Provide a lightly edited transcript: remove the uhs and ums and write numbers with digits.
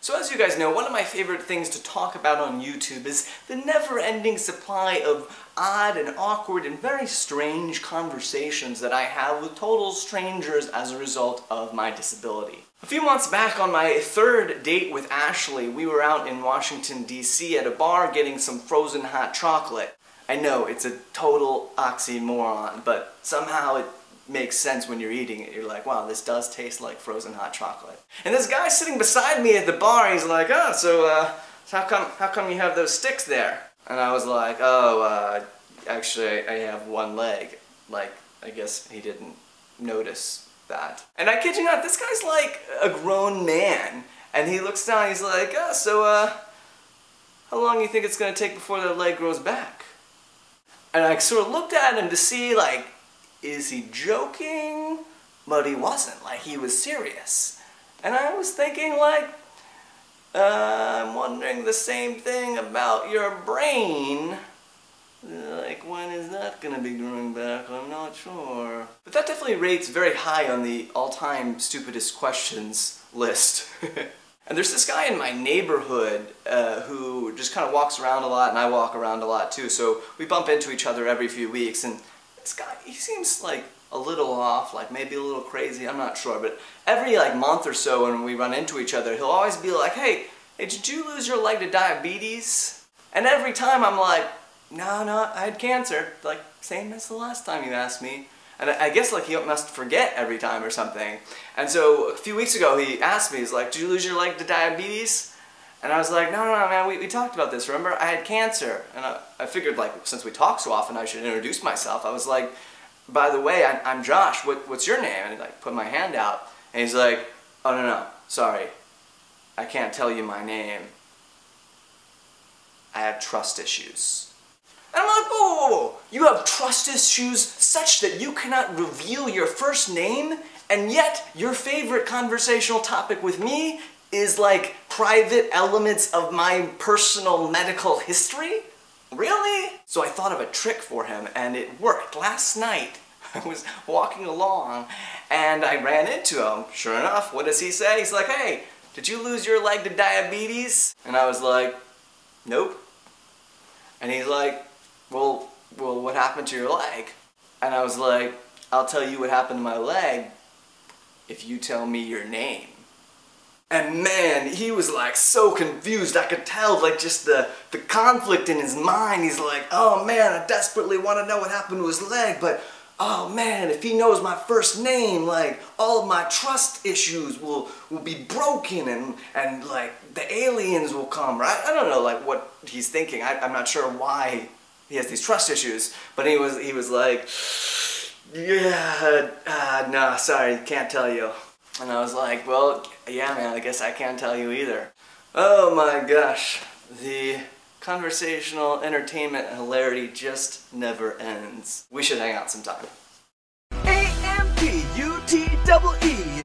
So as you guys know, one of my favorite things to talk about on YouTube is the never-ending supply of odd and awkward and very strange conversations that I have with total strangers as a result of my disability. A few months back, on my third date with Ashley, we were out in Washington, D.C. at a bar getting some frozen hot chocolate. I know, it's a total oxymoron, but somehow it makes sense when you're eating it. You're like, wow, this does taste like frozen hot chocolate. And this guy sitting beside me at the bar, he's like, oh, so how come you have those sticks there? And I was like, oh, actually I have one leg. Like, I guess he didn't notice that. And I kid you not, this guy's like a grown man. And he looks down, he's like, oh, so how long do you think it's gonna take before that leg grows back? And I sort of looked at him to see, like, is he joking? But he wasn't, like, he was serious. And I was thinking, like, I'm wondering the same thing about your brain. Like, when is that gonna be growing back? I'm not sure. But that definitely rates very high on the all-time stupidest questions list. And there's this guy in my neighborhood who just kind of walks around a lot, and I walk around a lot too, so we bump into each other every few weeks, and this guy, he seems like a little off, like maybe a little crazy, I'm not sure, but every like month or so when we run into each other, he'll always be like, hey, did you lose your leg to diabetes? And every time I'm like, no, I had cancer, like same as the last time you asked me. And I guess like he must forget every time or something. And so a few weeks ago he asked me, he's like, did you lose your leg to diabetes? And I was like, no, man, we talked about this, remember? I had cancer. And I figured, like, since we talk so often, I should introduce myself. I was like, by the way, I'm Josh, what's your name? And he like put my hand out. And he's like, oh, no, sorry, I can't tell you my name. I have trust issues. And I'm like, whoa, you have trust issues such that you cannot reveal your first name, and yet your favorite conversational topic with me is like private elements of my personal medical history? Really? So I thought of a trick for him, and it worked. Last night, I was walking along, and I ran into him. Sure enough, what does he say? He's like, hey, did you lose your leg to diabetes? And I was like, nope. And he's like, well, what happened to your leg? And I was like, I'll tell you what happened to my leg if you tell me your name. And man, he was like so confused. I could tell like just the conflict in his mind. He's like, oh man, I desperately want to know what happened to his leg, but oh man, if he knows my first name, like all of my trust issues will be broken, and like the aliens will come, right? I don't know like what he's thinking. I'm not sure why he has these trust issues, but he was like, yeah, no, sorry, can't tell you. And I was like, well, yeah, man, I guess I can't tell you either. Oh my gosh, the conversational entertainment hilarity just never ends. We should hang out sometime. AMPUTEE